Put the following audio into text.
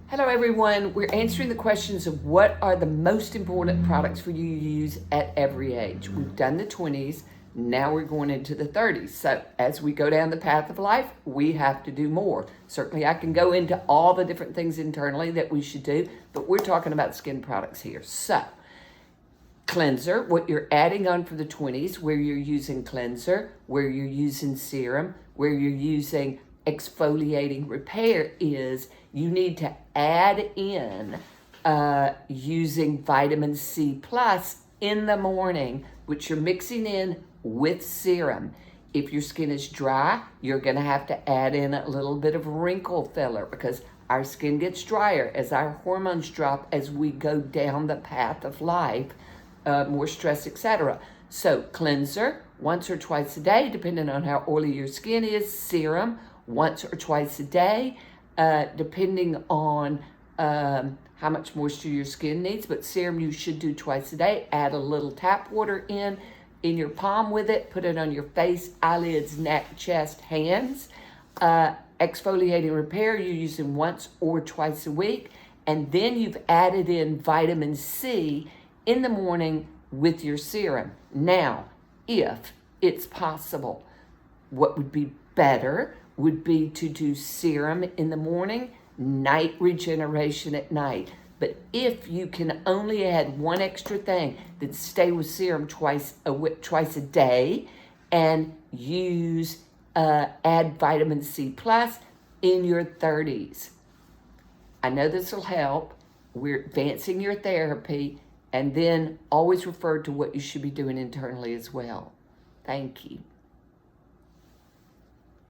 Hello everyone, we're answering the questions of what are the most important products for you to use at every age. We've done the 20s, now we're going into the 30s. So as we go down the path of life, we have to do more. Certainly I can go into all the different things internally that we should do, but we're talking about skin products here. So, cleanser, what you're adding on for the 20s, where you're using cleanser, where you're using serum, where you're using exfoliating repair is you need to add in using vitamin C plus in the morning, which you're mixing in with serum. If your skin is dry, you're going to have to add in a little bit of wrinkle filler because our skin gets drier as our hormones drop as we go down the path of life, more stress, etc. So cleanser once or twice a day, depending on how oily your skin is. Serum once or twice a day, depending on how much moisture your skin needs. But serum you should do twice a day. Add a little tap water in your palm with it. Put it on your face, eyelids, neck, chest, hands. Exfoliating repair you're using once or twice a week. And then you've added in vitamin C in the morning with your serum. Now, if it's possible, what would be better would be to do serum in the morning, night regeneration at night. But if you can only add one extra thing, then stay with serum twice a day and use add vitamin C plus in your 30s. I know this will help. We're advancing your therapy, and then always refer to what you should be doing internally as well. Thank you.